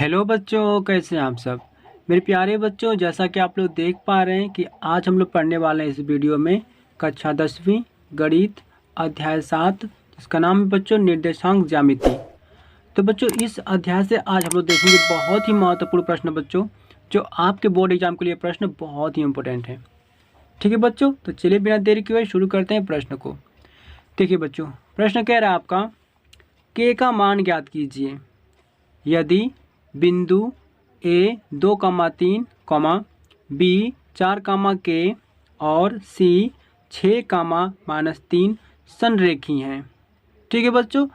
Hello बच्चों, कैसे हैं आप सब। मेरे प्यारे बच्चों, जैसा कि आप लोग देख पा रहे हैं कि आज हम लोग पढ़ने वाले हैं इस वीडियो में कक्षा 10वीं गणित अध्याय 7, जिसका नाम है बच्चों निर्देशांक ज्यामिति। तो बच्चों इस अध्याय से आज हम लोग देखेंगे बहुत ही महत्वपूर्ण प्रश्न बच्चों, जो आपके बोर्ड एग्जाम के लिए प्रश्न बहुत ही इंपॉर्टेंट है। ठीक है बच्चों, तो चलिए बिना देरी किए शुरू करते हैं प्रश्न को। देखिए बच्चों, प्रश्न कह रहा है आपका के का मान ज्ञात कीजिए यदि बिंदु ए 2,3, बी 4, के और सी 6, -3 संरेखी हैं। ठीक है बच्चों,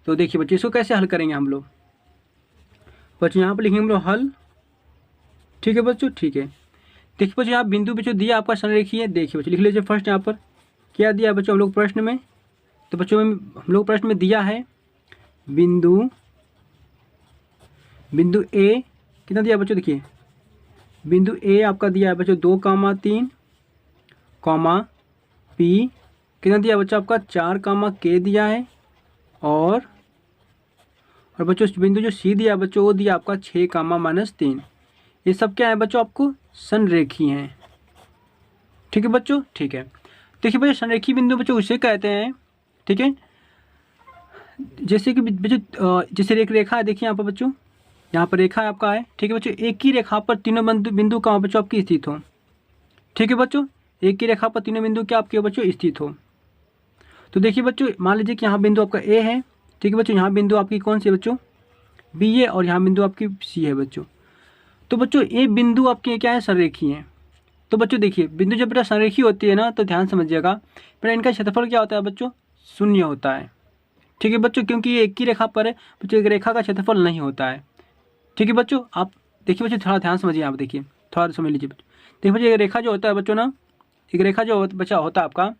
तो देखिए बच्चों इसको कैसे हल करेंगे हम लोग। बच्चों यहाँ पर लिखेंगे हम लोग हल। ठीक है बच्चों, ठीक है। देखिए बच्चों यहाँ बिंदु बच्चों दिया आपका संरेखी है। देखिए बच्चों लिख लीजिए फर्स्ट यहाँ पर क्या दिया है बच्चों हम लोग प्रश्न में। तो बच्चों हम लोग प्रश्न में दिया है बिंदु ए कितना दिया बच्चों। देखिए बिंदु ए आपका दिया है बच्चों 2,3, पी कितना दिया बच्चों आपका 4, के दिया है और बच्चों बिंदु जो सी दिया बच्चों वो दिया आपका 6, -3। ये सब क्या है बच्चों आपको संरेखी हैं। ठीक है बच्चों, ठीक है। देखिए बच्चों संरेखी बिंदु बच्चों उसे कहते हैं। ठीक है, जैसे कि बच्चों जैसे एक रेखा है। देखिए यहाँ पर बच्चों, यहाँ पर रेखा आपका है। ठीक है बच्चों, एक ही रेखा पर तीनों बिंदु कहाँ बच्चों आपकी स्थित हो। ठीक है बच्चों, एक ही रेखा पर तीनों बिंदु क्या आपके बच्चों स्थित हो। तो देखिए बच्चों मान लीजिए कि यहाँ बिंदु आपका ए है। ठीक है बच्चों, यहाँ बिंदु आपकी कौन सी है बच्चों बी है और यहाँ बिंदु आपकी सी है बच्चों। तो बच्चों ये बिंदु आपके क्या है संरेखी हैं। तो बच्चों देखिए बिंदु जब बेटा संरेखी होती है ना, तो ध्यान समझिएगा बेटा इनका क्षेत्रफल क्या होता है बच्चों शून्य होता है। ठीक है बच्चों, क्योंकि ये एक ही रेखा पर है बच्चों, एक रेखा का क्षेत्रफल नहीं होता है। ठीक है बच्चों, आप देखिए बच्चों थोड़ा ध्यान समझिए। आप देखिए थोड़ा समझ लीजिए बच्चों। देखिए बच्चों एक रेखा जो होता है बच्चों ना, एक रेखा जो बच्चा होता है आपका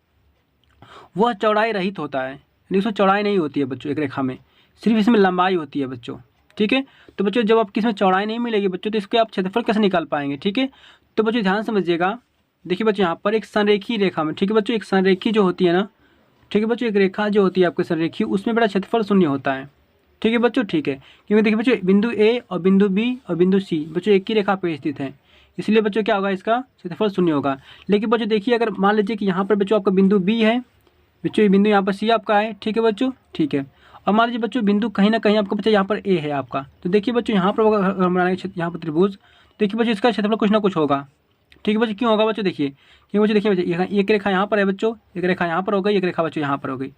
वह चौड़ाई रहित होता है, यानी उसमें चौड़ाई नहीं होती है बच्चों एक रेखा में, सिर्फ इसमें लंबाई होती है बच्चों। ठीक है, तो बच्चों जब आपकी इसमें चौड़ाई नहीं मिलेगी बच्चों, तो इसके आप क्षेत्रफल कैसे निकाल पाएंगे। ठीक है, तो बच्चों ध्यान समझिएगा। देखिए बच्चों यहाँ पर एक संरेखी रेखा में, ठीक है बच्चों, एक संरेखी जो होती है ना, ठीक है बच्चों, एक रेखा जो होती है आपकी संरेखी, उसमें बड़ा क्षेत्रफल शून्य होता है। ठीक है बच्चों, ठीक है, क्योंकि देखिए बच्चों बिंदु ए और बिंदु बी और बिंदु सी बच्चों एक ही रेखा पर स्थित है, इसलिए बच्चों क्या होगा इसका क्षेत्रफल शून्य होगा। लेकिन बच्चों देखिए अगर मान लीजिए कि यहाँ पर बच्चों आपका बिंदु बी है बच्चों, ये बिंदु यहाँ पर सी आपका है। ठीक है बच्चों, ठीक है, और मान लीजिए बच्चों बिंदु कहीं ना कहीं आपका बच्चा यहाँ पर ए है आपका। तो देखिए बच्चों यहाँ पर हम बनाएंगे यहाँ पर त्रिभुज। देखिए बच्चों इसका क्षेत्रफल कुछ ना कुछ होगा। ठीक है बच्चों, क्यों होगा बच्चों देखिए, क्योंकि बच्चों देखिए बच्चों एक रेखा यहाँ पर है बच्चों, एक रेखा यहाँ पर हो गई, एक रेखा बच्चों यहाँ पर हो गई।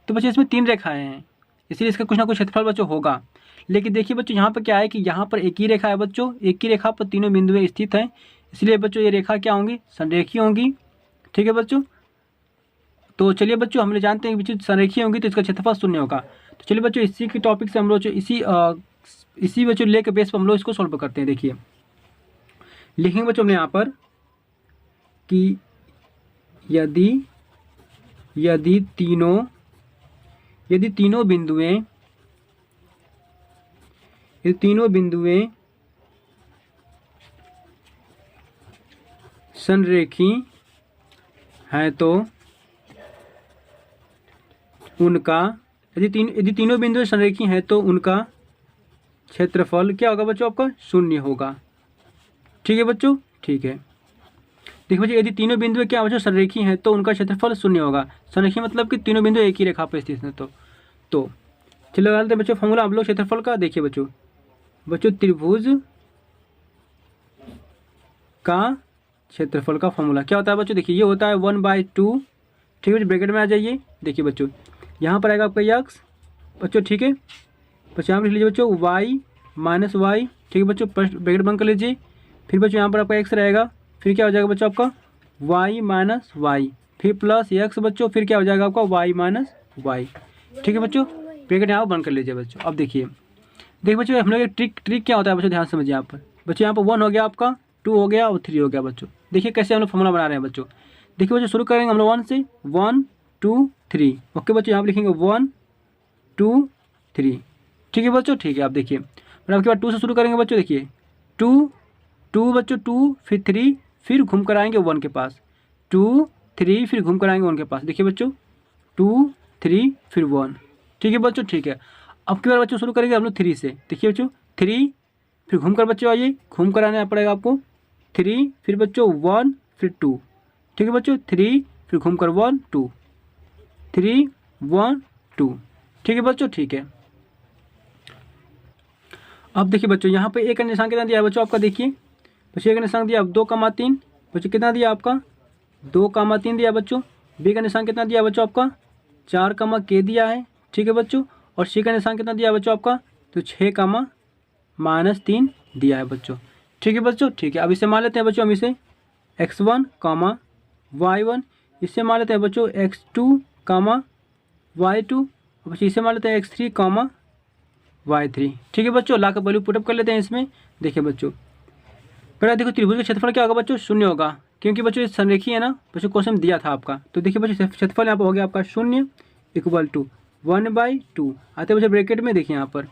तो बच्चों इसमें 3 रेखाएं हैं, इसलिए इसका कुछ ना कुछ क्षेत्रफल बच्चों होगा। लेकिन देखिए बच्चों यहाँ पर क्या है कि यहाँ पर एक ही रेखा है बच्चों, एक ही रेखा पर तीनों बिंदुएं स्थित हैं, इसलिए बच्चों ये रेखा क्या होंगी संरेखी होंगी। ठीक है बच्चों, तो चलिए बच्चों हम लोग जानते हैं कि बच्चों संरेखी होंगी तो इसका क्षेत्रफल शून्य होगा। तो चलिए बच्चों इसी के टॉपिक से हम लोग इसी बच्चों ले के बेस पर हम लोग इसको सॉल्व करते हैं। देखिए लिखेंगे बच्चों हमने यहाँ पर कि यदि यदि तीनों बिंदुएं संरेखी हैं तो उनका यदि तीनों बिंदु संरेखी हैं तो उनका क्षेत्रफल क्या होगा बच्चों आपका शून्य होगा। ठीक है बच्चों, ठीक है। देखिए बच्चों यदि तीनों बिंदु क्या बच्चों संरेखी हैं तो उनका क्षेत्रफल शून्य होगा। संरेखी मतलब कि तीनों बिंदु एक ही रेखा पर स्थित हैं। तो चलिए लगा लेते हैं बच्चों फॉर्मूला हम लोग क्षेत्रफल का। देखिए बच्चों त्रिभुज का क्षेत्रफल का फॉर्मूला क्या होता है बच्चों। देखिए ये होता है 1/2। ठीक है बच्चों, ब्रैकेट में आ जाइए। देखिए बच्चों यहाँ पर आएगा आपका यक्स बच्चों। ठीक है बच्चों, यहाँ पर लिख लीजिए बच्चों वाई माइनस वाई। ठीक है बच्चों, ब्रैकेट बंद कर लीजिए। फिर बच्चों यहाँ पर आपका एक्स रहेगा, फिर क्या हो जाएगा बच्चों आपका वाई माइनस वाई, फिर प्लस एक्स बच्चों, फिर क्या हो जाएगा आपका वाई माइनस वाई। ठीक है बच्चों, ब्रैकेट यहाँ पर बंद कर लीजिए बच्चों। अब देखिए बच्चों हम लोग ट्रिक क्या होता है बच्चों, ध्यान समझिए यहाँ पर बच्चों। यहाँ पर 1 हो गया आपका, 2 हो गया और 3 हो गया बच्चों। देखिए कैसे हम लोग फॉर्मूला बना रहे हैं बच्चों। देखिए बच्चों शुरू करेंगे हम लोग 1 से, 1 2 3। ओके बच्चों, यहाँ पर लिखेंगे 1 2 3। ठीक है बच्चों, ठीक है। आप देखिए फिर आपके बाद 2 से शुरू करेंगे बच्चों। देखिए 2 बच्चों 2 फिर 3 फिर घूम कर आएंगे 1 के पास, 2 3 फिर घूम कर आएंगे 1 के पास। देखिए बच्चों 2 3 फिर 1। ठीक है बच्चों, ठीक है। अब की बार बच्चों शुरू करेंगे हम लोग 3 से। देखिए बच्चों 3 फिर घूम कर बच्चों आइए, घूम कर आना पड़ेगा आपको 3, फिर बच्चों 1, फिर 2, ठीक है बच्चों, 3 फिर घूम कर 1 2, 3 1 2, ठीक है बच्चों, ठीक है। अब देखिए बच्चों यहाँ पे ए का निशान कितना दिया है बच्चों आपका, देखिए बच्चों ए का निशान दिया 2,3, बच्चों कितना दिया आपका 2,3 दिया बच्चों। बी का निशान कितना दिया बच्चों आपका 4, के दिया है, ठीक है बच्चों। और सी का निशान कितना दिया बच्चों आपका, तो 6, -3 दिया है बच्चों, ठीक है बच्चों, ठीक है। अब इसे मान लेते हैं बच्चों हम इसे x1, y1, इससे मान लेते हैं बच्चों x2, y2, बच्चों इसे मान लेते हैं x3, y3, ठीक है बच्चों। ला कर वैल्यू पुटअप कर लेते हैं इसमें। देखिए बच्चों पहले देखो त्रिभुज का क्षेत्रफल क्या होगा बच्चों, 0 होगा, क्योंकि बच्चों ये संरेखी है ना बच्चों, क्वेश्चन दिया था आपका। तो देखिए बच्चों क्षेत्रफल यहाँ पर हो गया आपका 0 = 1/2 आते हैं बच्चों ब्रैकेट में। देखिए यहाँ पर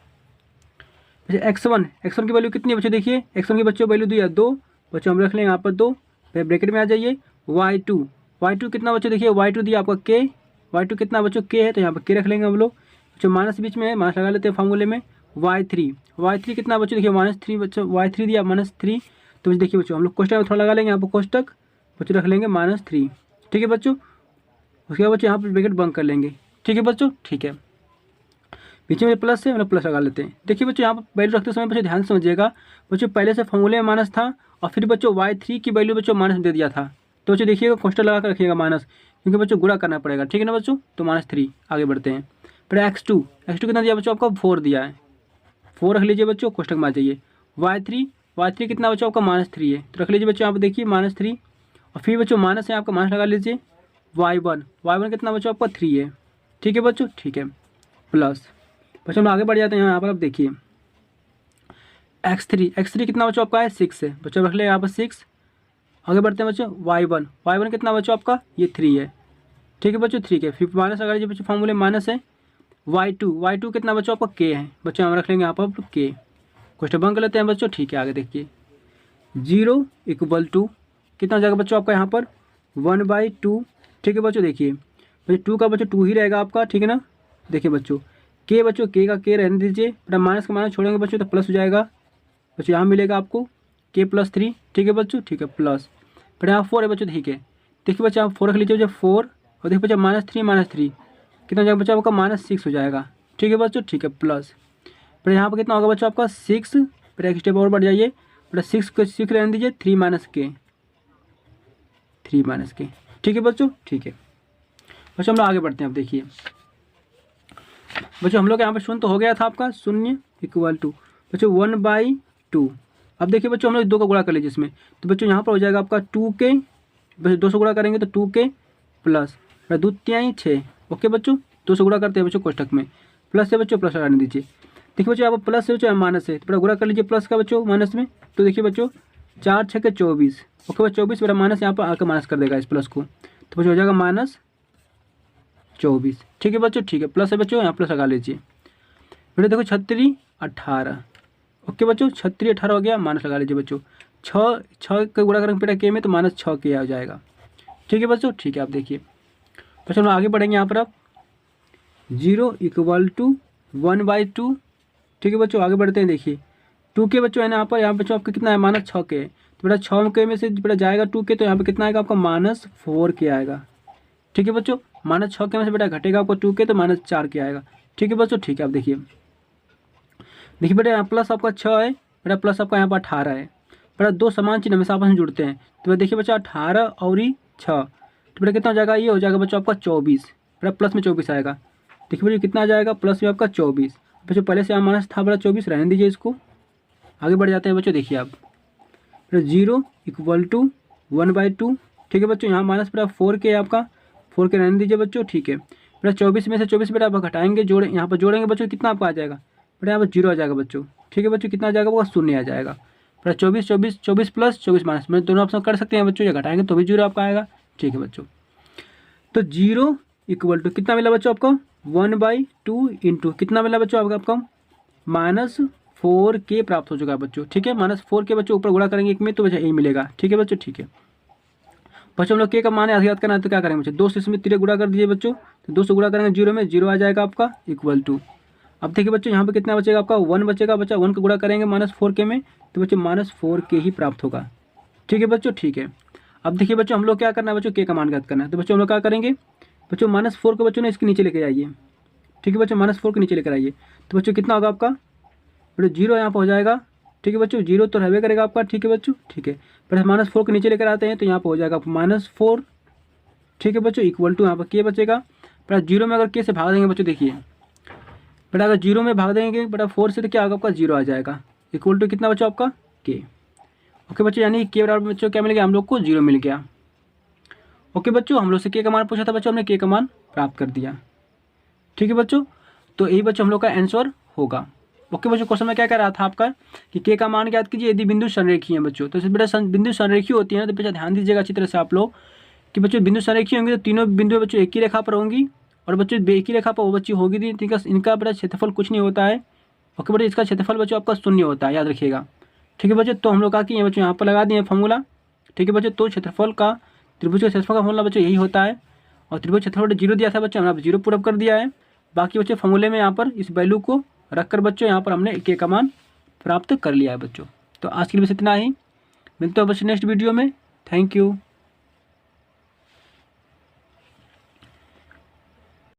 x1 की वैल्यू कितनी है बच्चों, देखिए x1 की बच्चों वैल्यू दी है 2, बच्चों हम रख लेंगे यहाँ पर 2, फिर ब्रैकेट में आ जाइए। y2 कितना बच्चों, देखिए y2 दिया आपका k, y2 कितना बच्चों k है, तो यहाँ पर k रख लेंगे हम लोग, बच्चों माइनस बीच में है, माइनस लगा लेते हैं फार्मूले में। y3 कितना बच्चों, देखिए -3 बच्चों, y3 दिया -3, तो देखिए बच्चों हम लोग कोष्टक में थोड़ा लगा लेंगे, यहाँ पर कोष्टक बच्चों रख लेंगे -3, ठीक है बच्चों। उसके बाद बच्चों यहाँ पर ब्रैकेट बंद कर लेंगे, ठीक है बच्चों, ठीक है। पीछे में प्लस है, मतलब प्लस लगा लेते हैं। देखिए बच्चों यहाँ पर वैल्यू रखते समय बच्चों ध्यान से समझिएगा, बच्चों पहले से फॉर्मूले में माइनस था और फिर बच्चों y3 की वैल्यू बच्चों माइनस दे दिया था, तो बच्चों देखिएगा कोष्टक लगा कर रखिएगा माइनस, क्योंकि बच्चों गुणा करना पड़ेगा, ठीक है ना बच्चों। तो -3 आगे बढ़ते हैं। फिर x2 कितना दिया बच्चों आपका 4 दिया है, 4 रख लीजिए बच्चों, कोष्टक में आ जाइए। y3 कितना बच्चों आपका -3 है, तो रख लीजिए बच्चों यहाँ पर देखिए -3, और फिर बच्चों माइनस है आपका, माइनस लगा लीजिए। y1 कितना बच्चों आपका 3 है, ठीक है बच्चों, ठीक है। प्लस बच्चों हम आगे बढ़ जाते हैं, यहाँ पर आप देखिए x3 कितना बच्चों आपका है 6 है, बच्चों रख ले यहाँ पर 6। आगे बढ़ते हैं बच्चों y1 कितना बच्चों आपका ये 3 है, ठीक है बच्चों, ठीक है। फिर माइनस लगा लीजिए बच्चों, फार्मूले माइनस है। y2 कितना बच्चों आपका k है, बच्चों हम रख लेंगे यहाँ पर k, क्वेश्चन बंद कर लेते हैं बच्चों, ठीक है। आगे देखिए 0 = कितना हो जाएगा बच्चों आपका यहाँ पर 1/2, ठीक है बच्चों। देखिए बच्चों 2 का बच्चों 2 ही रहेगा आपका, ठीक है ना। देखिए बच्चों k का k रहने दीजिए, बेटा माइनस का माइनस छोड़ेंगे बच्चों तो प्लस हो जाएगा बच्चों, यहाँ मिलेगा आपको k + 3, ठीक है बच्चों, ठीक है। प्लस फिर यहाँ 4 है बच्चों, ठीक है। देखिए बच्चों आप 4 रख लीजिए बच्चों 4, और देखिए बच्चों -3 कितना हो जाएगा बच्चों आपका -6 हो जाएगा, ठीक है बच्चों, ठीक है। प्लस फिर यहाँ पर कितना होगा बच्चों आपका 6, फिर एक स्टेप और बढ़ जाइए, बेटा 6 को 6 रहने दीजिए, 3 k, ठीक है बच्चों, ठीक है। बच्चों हम लोग आगे बढ़ते हैं। अब देखिए बच्चों हम लोग यहाँ पर शून्य तो हो गया था आपका, 0 = बच्चों 1/2। अब देखिए बच्चों हम लोग 2 का गुणा कर लीजिए इसमें, तो बच्चों यहाँ पर हो जाएगा आपका 2k, बच्चों 2 से गुणा करेंगे तो 2k प्लस 2 3 6, ओके बच्चों। 2 से गुणा करते हैं बच्चों कोष्टक में, प्लस से बच्चों प्लस लगाने दीजिए। देखिए बच्चों यहाँ पर प्लस है बच्चों, माइनस है, तो गुणा कर लीजिए प्लस का बच्चों माइनस में। तो देखिए बच्चों 4 6 24, ओके बच्चों 24, मेरा माइनस यहाँ पर आकर माइनस कर देगा इस प्लस को, तो बच्चों हो जाएगा -24, ठीक है बच्चों, ठीक है। प्लस है बच्चों, यहाँ प्लस लगा लीजिए। बेटा देखो 36 18, ओके बच्चों 36 18 हो गया, माइनस लगा लीजिए बच्चों। 6 का गुणा करेंगे बेटा k में, तो -6k आ जाएगा, ठीक है बच्चों, ठीक है। आप देखिए बच्चों हम आगे बढ़ेंगे यहाँ पर अब 0 = 1/2, ठीक है बच्चों। आगे बढ़ते हैं, देखिए 2k बच्चों है ना, यहाँ बच्चों आपका कितना है -6k, तो बेटा 6k में से बेटा जाएगा 2k, तो यहाँ पर कितना आएगा आपका -4k आएगा, ठीक है बच्चों। -6k में से बेटा घटेगा आपको 2k, तो -4k आएगा, ठीक है बच्चों, ठीक है। आप देखिए बेटा यहाँ प्लस आपका 6 है, बेटा प्लस आपका यहाँ पर 18 है, बेटा 2 समान चिन्ह हमेशा आपस में जुड़ते हैं, तो देखिए बच्चा 18 और 6, तो बेटा कितना हो जाएगा, ये हो जाएगा बच्चों आपका 24, बेटा प्लस में 24 आएगा। देखिए बच्चों कितना आ जाएगा, प्लस में आपका 24, बच्चों पहले से यहाँ माइनस था बेटा 24, रहने दीजिए इसको। आगे बढ़ जाते हैं बच्चों, देखिए आप बेटा 0 = 1/2, ठीक है बच्चों। यहाँ माइनस बेटा 4k है आपका, 4k रहने दीजिए बच्चों, ठीक है। बेटा 24 में से 24 बेटा आप घटाएंगे, यहाँ पर जोड़ेंगे बच्चों, कितना आपका आ जाएगा बेटा, यहाँ पर 0 आ जाएगा बच्चों, ठीक है बच्चों। कितना आ जाएगा वो 0 आ जाएगा, बेटा 24 प्लस 24 माइनस में दोनों ऑप्शन कर सकते हैं बच्चों, या घटाएंगे तो भी 0 आपका आएगा, ठीक है बच्चों। तो 0 = कितना मिला बच्चों आपको 1/2 इंटू कितना मिला बच्चों आपका -4k प्राप्त हो चुका है बच्चों, ठीक है। -4k बच्चों ऊपर गुणा करेंगे एक में, तो बच्चा यही मिलेगा, ठीक है बच्चों, ठीक है। बच्चों हम लोग k का मान याद करना है, तो क्या करेंगे बच्चों 2 से इसमें 3 गुणा कर दीजिए बच्चों, तो 2 से गुणा करेंगे 0 में, 0 आ जाएगा आपका = अब देखिए बच्चों यहाँ पे कितना बचेगा आपका 1 बचेगा बच्चा, 1 का गुणा करेंगे -4k में तो बच्चों -4k ही प्राप्त होगा। ठीक है बच्चों, ठीक है। अब देखिए बच्चों हम लोग क्या करना है बच्चों, के का मान ज्ञात करना है। तो बच्चों हम लोग क्या करेंगे बच्चों, -4 को बच्चों ने इसके नीचे लेके आइए। ठीक है बच्चों, -4 के नीचे लेकर आइए तो बच्चों कितना होगा आपका बच्चों, 0 यहाँ पर हो जाएगा। ठीक है बच्चों, 0 तो रहबे करेगा आपका। ठीक है बच्चों, ठीक है। पर -4 के नीचे लेकर आते हैं तो यहाँ पर हो जाएगा -4। ठीक है बच्चों, इक्वल टू यहाँ पर के बचेगा। बड़ा 0 में अगर के से भाग देंगे बच्चों, देखिए बेटा अगर 0 में भाग देंगे बेटा 4 से तो क्या होगा आपका 0 आ जाएगा, इक्वल टू कितना बच्चों आपका के। ओके बच्चों, यानी के बराबर बच्चों क्या मिल गया हम लोग को 0 मिल गया। ओके बच्चों, हम लोग से के का मान पूछा था बच्चों, हमने के का मान प्राप्त कर दिया। ठीक है बच्चों, तो यही बच्चों हम लोग का आंसर होगा। ओके बच्चों, क्वेश्चन में क्या कह रहा था आपका कि के का मान ज्ञात कीजिए यदि बिंदु संरेखीय है बच्चों। तो इस बेटा बिंदु संरेखीय होती है ना, तो बेटा ध्यान दीजिएगा अच्छी तरह से आप लोग कि बच्चों बिंदु संरेखीय होंगे तो तीनों बिंदु बच्चों एक ही रेखा पर होंगी, और बच्चों एक ही रेखा पर वो बच्ची होगी नहीं, ठीक है। इनका बेटा क्षेत्रफल कुछ नहीं होता है। ओके बेटा, इसका क्षेत्रफल बच्चों आपका 0 होता है, याद रखिएगा। ठीक है बच्चों, तो हम लोग क्या किए बच्चों यहाँ पर लगा दिए फॉर्मूला। ठीक है बच्चों, तो क्षेत्रफल का त्रिभुज के क्षेत्रफल का फॉर्मूला बच्चों यही होता है, और त्रिभुज क्षेत्रफल 0 दिया था बच्चों, हमने 0 पूरा कर दिया है। बाकी बच्चों फॉर्मूले में यहाँ पर इस वैल्यू को रखकर बच्चों यहाँ पर हमने के का मान प्राप्त कर लिया है बच्चों। तो आज के लिए बस इतना ही, मिलते हैं बच्चों नेक्स्ट वीडियो में। Thank you.